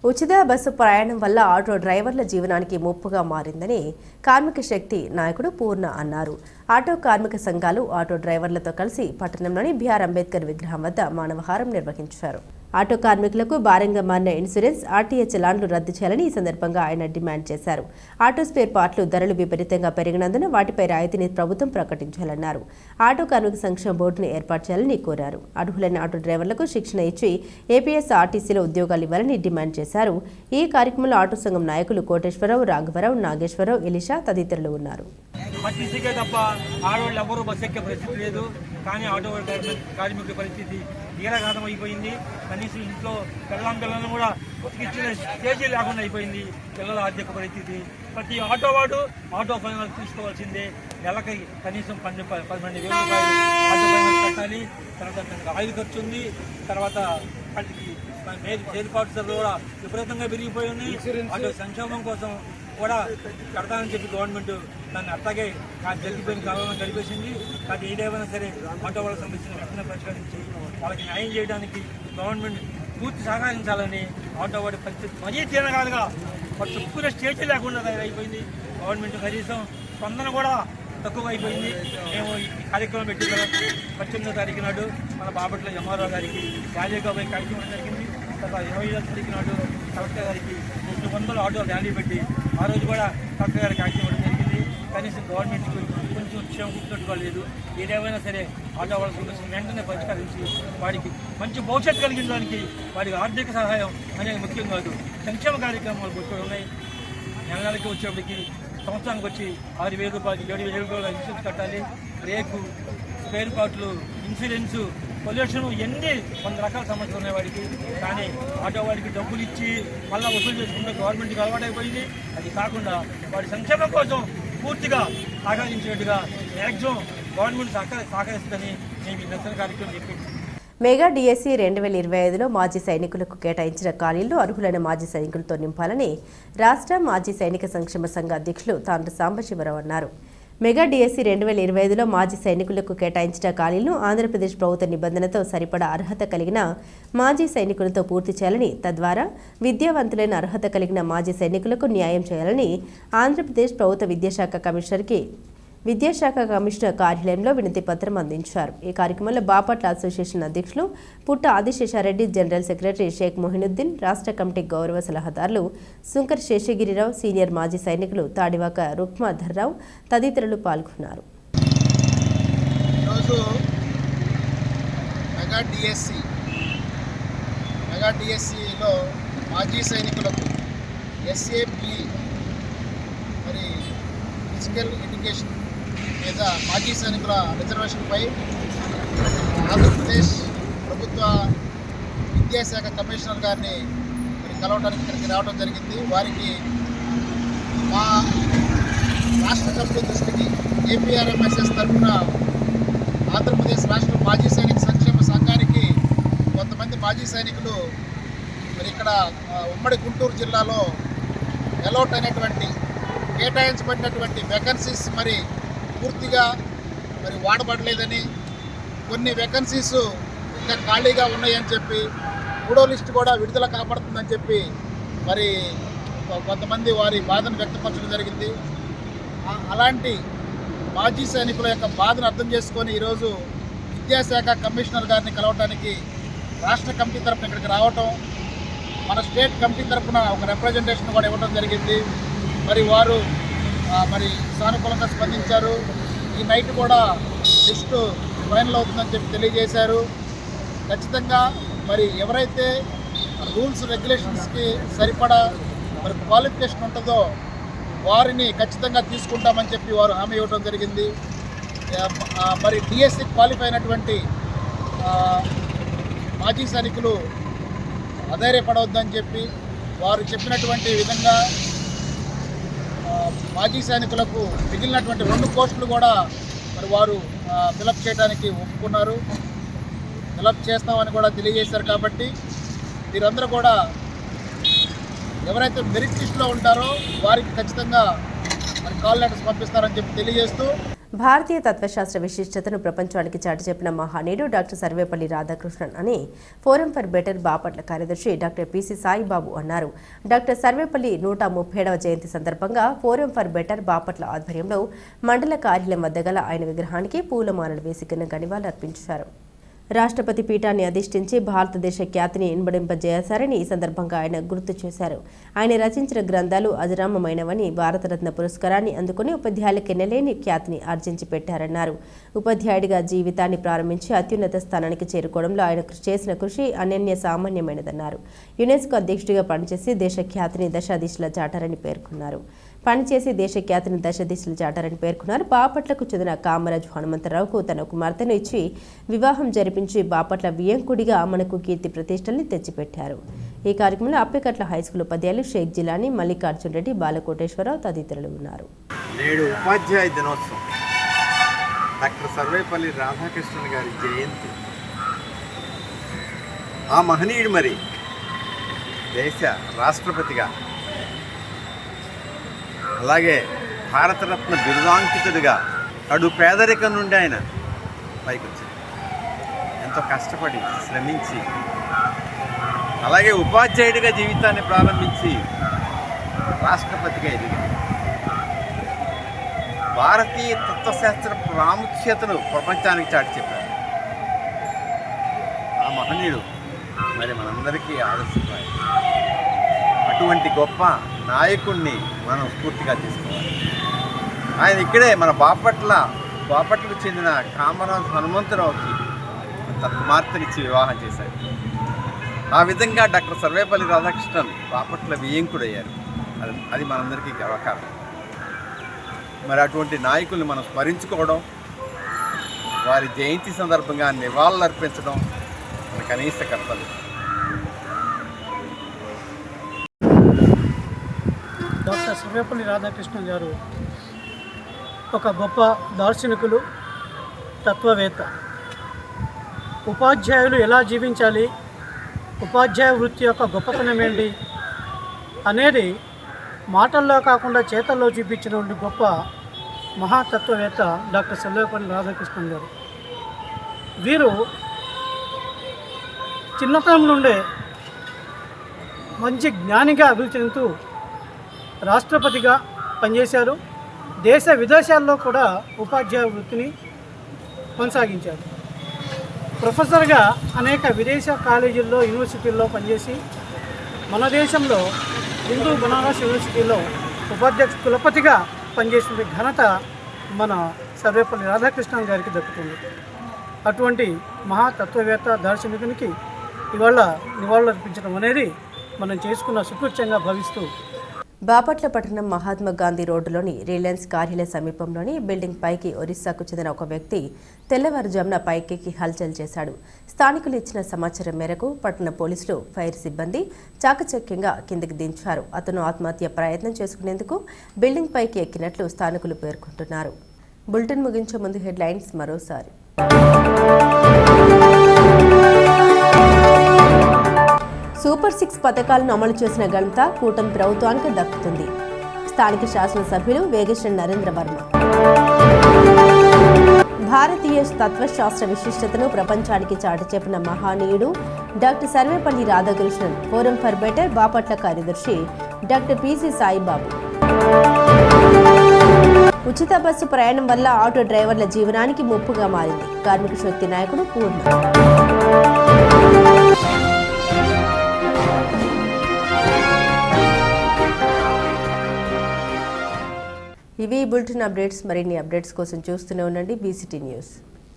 ఉచిత బస్సు ప్రయాణం వల్ల ఆటో డ్రైవర్ల జీవనానికి ముప్పుగా మారిందని కార్మిక శక్తి నాయకుడు పూర్ణ అన్నారు. ఆటో కార్మిక సంఘాలు ఆటో డ్రైవర్లతో కలిసి పట్టణంలోని బిఆర్ అంబేద్కర్ విగ్రహం వద్ద మానవహారం నిర్వహించారు. ఆటో కార్మికులకు భారంగా మారిన ఇన్సూరెన్స్, ఆర్టీఏ చలాన్లు రద్దు చేయాలని ఈ సందర్భంగా ఆయన డిమాండ్ చేశారు. ఆటో స్పేర్ పార్ట్లు ధరలు విపరీతంగా పెరిగినందున వాటిపై రాయితీని ప్రభుత్వం ప్రకటించాలన్నారు. ఆటో కార్మిక సంక్షేమ బోర్డును ఏర్పాటు చేయాలని కోరారు. అర్హులైన ఆటో డ్రైవర్లకు శిక్షణ ఇచ్చి ఏపీఎస్ ఆర్టీసీలో ఉద్యోగాలు ఇవ్వాలని డిమాండ్ చేశారు. ఈ కార్యక్రమంలో ఆటో సంఘం నాయకులు కోటేశ్వరరావు, రాఘవరావు, నాగేశ్వరరావు, ఎలిషా తదితరులు ఉన్నారు. తప్ప ఆడవాళ్ళు ఎవరు బస్సు ఎక్కే పరిస్థితి లేదు. కానీ ఆటో కార్మికుల పరిస్థితి తీరాఘాతం అయిపోయింది. కనీసం ఇంట్లో పిల్లలను కూడా ఇచ్చిన స్టేజీ లేకుండా అయిపోయింది పిల్లల ఆర్థిక పరిస్థితి. ప్రతి ఆటో వాడు ఆటో ఫైనాన్స్ తీసుకోవాల్సిందే. నెలకి కనీసం 12,000 రూపాయలు ఆటో ఫైనాన్స్ కట్టాలి. తర్వాత ఆయిల్ ఖర్చు ఉంది. తర్వాత ఏర్పాటు ధరలు కూడా విపరీతంగా పెరిగిపోయి ఉన్నాయి. ఆటో సంక్షేమం కోసం కూడా కడతానని చెప్పి గవర్నమెంట్ దాన్ని అట్లాగే జరిగిపోయిన కాలంలో గడిపేసింది. కానీ ఏదేమైనా సరే ఆటో వాళ్ళ సమస్యను వెంటనే పరిష్కరించి వాళ్ళకి న్యాయం చేయడానికి గవర్నమెంట్ పూర్తి సహకరించాలని ఆటో వాడి పరిస్థితి మరీ తీరగాలుగా వాడు చెప్పుకునే స్టేజ్ లేకుండా తయారైపోయింది. గవర్నమెంట్ కనీసం స్పందన కూడా తక్కువ అయిపోయింది. మేము ఈ కార్యక్రమం పెట్టిన తర్వాత 18వ తారీఖు నాడు మన బాపట్ల ఎంఆర్ఓ గారికి ర్యాలీగా పోయి కార్యక్రమం జరిగింది. తర్వాత 25వ తారీఖు నాడు కలెక్టర్ గారికి 200 ఆటో ర్యాలీ పెట్టి ఆ రోజు కూడా కలెక్టర్ గారికి కార్యక్రమం జరిగింది. కనీసం గవర్నమెంట్కి కొంచెం క్షేమం గుర్తుపెట్టుకోలేదు. ఏదేమైనా సరే ఆటో వాళ్ళ సమస్యను వెంటనే పరిష్కరించి వాడికి మంచి భవిష్యత్తు కలిగించడానికి వాడికి ఆర్థిక సహాయం అనేది ముఖ్యం కాదు. సంక్షేమ కార్యక్రమాలు కూడా ఉన్నాయి. నెలకి వచ్చేప్పటికి సంవత్సరానికి వచ్చి 6,000 రూపాయలు 7,000 రూపాయలు ఇన్సూరెన్స్ కట్టాలి. బ్రేకు, స్పేర్ పార్ట్లు, ఇన్సూరెన్సు, పొల్యూషన్, ఎన్ని 100 రకాల సమస్యలు ఉన్నాయి వాడికి. కానీ ఆటో వాడికి డబ్బులు ఇచ్చి మళ్ళీ వసూలు చేసుకుంటే గవర్నమెంట్కి అలవాటైపోయింది. అది కాకుండా వాడి సంక్షేమం కోసం పూర్తిగా సహకరించినట్టుగా మ్యాక్సిమం గవర్నమెంట్ సహకరిస్తుందని మేము ఈ నిరసన కార్యక్రమం చెప్పింది. మెగా డిఎస్సి 2025లో మాజీ సైనికులకు కేటాయించిన ఖాళీలు అర్హులైన మాజీ సైనికులతో నింపాలని రాష్ట్ర మాజీ సైనిక సంక్షేమ సంఘ అధ్యక్షులు తాండ్ర సాంబశివరావు అన్నారు. మెగా డిఎస్సి 2025లో మాజీ సైనికులకు కేటాయించిన ఖాళీలను ఆంధ్రప్రదేశ్ ప్రభుత్వ నిబంధనతో సరిపడా అర్హత కలిగిన మాజీ సైనికులతో పూర్తి చేయాలని, తద్వారా విద్యావంతులైన అర్హత కలిగిన మాజీ సైనికులకు న్యాయం చేయాలని ఆంధ్రప్రదేశ్ ప్రభుత్వ విద్యాశాఖ కమిషనర్ కార్యాలయంలో వినతి పత్రం అందించారు. ఈ కార్యక్రమంలో బాపట్ల అసోసియేషన్ అధ్యక్షులు పుట్ట ఆదిశేషారెడ్డి, జనరల్ సెక్రటరీ షేక్ మొహినుద్దీన్, రాష్ట్ర కమిటీ గౌరవ సలహాదారులు సుంకర్ శేషగిరిరావు, సీనియర్ మాజీ సైనికులు తాడివాక రుక్మాధర్రావు తదితరులు పాల్గొన్నారు. మెగా మెగా డిఎస్సిలో మాజీ సైనికులకు SAPE మరి ఫిజికల్ ఎడ్యుకేషన్ మీద మాజీ సైనికుల రిజర్వేషన్పై ఆంధ్రప్రదేశ్ ప్రభుత్వ విద్యాశాఖ కమిషనర్ గారిని మరి కలవడానికి ఇక్కడికి రావడం జరిగింది. వారికి మా రాష్ట్ర కమిటీ దృష్టికి APRMSS తరఫున ఆంధ్రప్రదేశ్ రాష్ట్ర మాజీ సైనిక సంక్షేమ సంఘానికి కొంతమంది మాజీ సైనికులు మరి ఇక్కడ ఉమ్మడి గుంటూరు జిల్లాలో అలాట్ అయినటువంటి కేటాయించబడినటువంటి వేకెన్సీస్ మరి పూర్తిగా మరి వాడబడలేదని, కొన్ని వేకెన్సీస్ ఇంకా ఖాళీగా ఉన్నాయని చెప్పి, 3వ లిస్టు కూడా విడుదల కాబడుతుందని చెప్పి మరి కొంతమంది వారి బాధను వ్యక్తపరచడం జరిగింది. అలాంటి మాజీ సైనికుల యొక్క బాధను అర్థం చేసుకొని ఈరోజు విద్యాశాఖ కమిషనర్ గారిని కలవటానికి రాష్ట్ర కమిటీ తరఫున ఇక్కడికి రావటం, మన స్టేట్ కమిటీ తరఫున ఒక రిప్రజెంటేషన్ కూడా ఇవ్వడం జరిగింది. మరి వారు మరి సానుకూలంగా స్పందించారు. ఈ నైట్ కూడా లిస్టు ఫైనల్ అవుతుందని చెప్పి తెలియజేశారు. ఖచ్చితంగా మరి ఎవరైతే రూల్స్ రెగ్యులేషన్స్కి సరిపడా మరి క్వాలిఫికేషన్ ఉంటుందో వారిని ఖచ్చితంగా తీసుకుంటామని చెప్పి వారు హామీ ఇవ్వడం జరిగింది. మరి డిఎస్సి క్వాలిఫై అయినటువంటి మాజీ సైనికులు అధైర్యపడవద్దని చెప్పి వారు చెప్పినటువంటి విధంగా మాజీ సైనికులకు మిగిలినటువంటి 2 పోస్టులు కూడా మరి వారు ఫిలప్ చేయడానికి ఒప్పుకున్నారు. ఫిలప్ చేస్తామని కూడా తెలియజేశారు. కాబట్టి వీరందరూ కూడా ఎవరైతే మెరిట్ లిస్టులో ఉంటారో వారికి ఖచ్చితంగా మరి కాల్ లెటర్స్ పంపిస్తారని చెప్పి తెలియజేస్తూ, భారతీయ తత్వశాస్త్ర విశిష్టతను ప్రపంచానికి చాటి చెప్పిన మహనీయుడు డాక్టర్ సర్వేపల్లి రాధాకృష్ణన్ అని ఫోరం ఫర్ బెటర్ బాపట్ల కార్యదర్శి డాక్టర్ పిసి సాయిబాబు అన్నారు. డాక్టర్ సర్వేపల్లి 137వ జయంతి సందర్భంగా ఫోరం ఫర్ బెటర్ బాపట్ల ఆధ్వర్యంలో మండల కార్యాలయం వద్ద గల ఆయన విగ్రహానికి పూలమాలలు వేసి నివాళులర్పించారు. రాష్ట్రపతి పీఠాన్ని అధిష్ఠించి భారతదేశ ఖ్యాతిని ఇనుబడింపజేశారని ఈ సందర్భంగా ఆయన గుర్తు చేశారు. ఆయన రచించిన గ్రంథాలు అజరామమైనవని, భారతరత్న పురస్కారాన్ని అందుకుని ఉపాధ్యాయులకి ఎన్నలేని ఖ్యాతిని ఆర్జించి పెట్టారన్నారు. ఉపాధ్యాయుడిగా జీవితాన్ని ప్రారంభించి అత్యున్నత స్థానానికి చేరుకోవడంలో ఆయన చేసిన కృషి అనన్య సామాన్యమైనదన్నారు. యునెస్కో అధ్యక్షుడిగా పనిచేసి దేశ ఖ్యాతిని దశాదిశలా చాటారని పేర్కొన్నారు. బాపట్లకు చెందిన కామరాజు హనుమంతరావుకు తన కుమార్తెను ఇచ్చి వివాహం జరిపించి బాపట్ల వియంకుడిగా మనకు కీర్తి ప్రతిష్టల్ని తెచ్చిపెట్టారు. ఈ కార్యక్రమంలో అప్పికట్ల హైస్కూల్ ఉపాధ్యాయులు షేక్ జిలానీ, మల్లికార్జున రెడ్డి, బాలకోటేశ్వరరావు తదితరులు ఉన్నారు. నేడు ఉపాధ్యాయ దినోత్సవం, డాక్టర్ సర్వేపల్లి రాధాకృష్ణన్ గారి జయంతి. ఆ మహనీయుడు మరి దేశ రాష్ట్రపతిగా, అలాగే భారతరత్న బిరుదాంకితుడిగా కడు పేదరికం నుండి ఆయన పైకి వచ్చారు. ఎంతో కష్టపడి శ్రమించి, అలాగే ఉపాధ్యాయుడిగా జీవితాన్ని ప్రారంభించి రాష్ట్రపతిగా ఎదిగారు. భారతీయ తత్వశాస్త్ర ప్రాముఖ్యతను ప్రపంచానికి చాటి చెప్పారు. ఆ మహనీయుడు మరి మనందరికీ ఆదర్శప్రాయం. అటువంటి గొప్ప నాయకుడిని మనం స్ఫూర్తిగా తీసుకోవాలి. ఆయన ఇక్కడే మన బాపట్లకు చెందిన కామరాజు హనుమంతరావుకి తన కుమార్తెనిచ్చి వివాహం చేశారు. ఆ విధంగా డాక్టర్ సర్వేపల్లి రాధాకృష్ణన్ బాపట్ల వియంకుడయ్యారు. అది మనందరికీ గర్వకారణం. మరి అటువంటి నాయకుల్ని మనం స్మరించుకోవడం, వారి జయంతి సందర్భంగా నివాళులు అర్పించడం మన కనీస కర్తవ్యం. డాక్టర్ సర్వేపల్లి రాధాకృష్ణన్ గారు ఒక గొప్ప దార్శనికులు, తత్వవేత్త. ఉపాధ్యాయులు ఎలా జీవించాలి, ఉపాధ్యాయ వృత్తి యొక్క గొప్పతనం ఏంటి అనేది మాటల్లో కాకుండా చేతల్లో చూపించినటువంటి గొప్ప మహాతత్వవేత్త డాక్టర్ సర్వేపల్లి రాధాకృష్ణన్ గారు. వీరు చిన్నతనం నుండే మంచి జ్ఞానిగా అభివృద్ధి చెందుతూ రాష్ట్రపతిగా పనిచేశారు. దేశ విదేశాల్లో కూడా ఉపాధ్యాయ వృత్తిని కొనసాగించారు. ప్రొఫెసర్గా అనేక విదేశ కాలేజీల్లో, యూనివర్సిటీల్లో పనిచేసి మన దేశంలో హిందూ బనారస్ యూనివర్సిటీలో ఉపాధ్యక్ష కులపతిగా పనిచేసిన ఘనత మన సర్వేపల్లి రాధాకృష్ణన్ గారికి దక్కుతుంది. అటువంటి మహాతత్వవేత్త దార్శనికునికి ఇవాళ నివాళులు అర్పించడం అనేది మనం చేసుకున్న సుకృత్యంగా భావిస్తూ బాపట్ల పట్టణం మహాత్మా గాంధీ రోడ్డులోని రిలయన్స్ కార్యాలయ సమీపంలోని బిల్డింగ్ పైకి ఒరిస్సాకు చెందిన ఒక వ్యక్తి తెల్లవారుజామున పైకెక్కి హల్చల్ చేశాడు. స్థానికులు ఇచ్చిన సమాచారం మేరకు పట్టణ పోలీసులు, ఫైర్ సిబ్బంది చాకచక్యంగా కిందికి దించారు. అతను ఆత్మహత్య ప్రయత్నం చేసుకునేందుకు బిల్డింగ్ పైకి ఎక్కినట్లు స్థానికులు పేర్కొంటున్నారు. బులెటిన్ ముగించే ముందు హెడ్లైన్స్ మరోసారి. సూపర్ 6 పథకాలను అమలు చేసిన ఘనత కూటమి ప్రభుత్వానికి దక్కుతుంది. స్థానిక శాసనసభ్యులు వేగేశ్వర నరేంద్ర వర్మ. భారతీయ తత్వశాస్త్ర విశిష్టతను ప్రపంచానికి చాటి చెప్పిన మహానీయుడు doctor Sarvepalli Radhakrishnan. Forum for better Bapatla కార్యదర్శి డాక్టర్ పిసి సాయిబాబు. ఉచిత బస్సు ప్రయాణం వల్ల ఆటో డ్రైవర్ల జీవనానికి ముప్పుగా మారింది. కార్మిక శక్తి నాయకుడు పూర్ణ. ఇవి బులెటిన్ అప్డేట్స్. మరిన్ని అప్డేట్స్ కోసం చూస్తూనే ఉండండి BCT న్యూస్.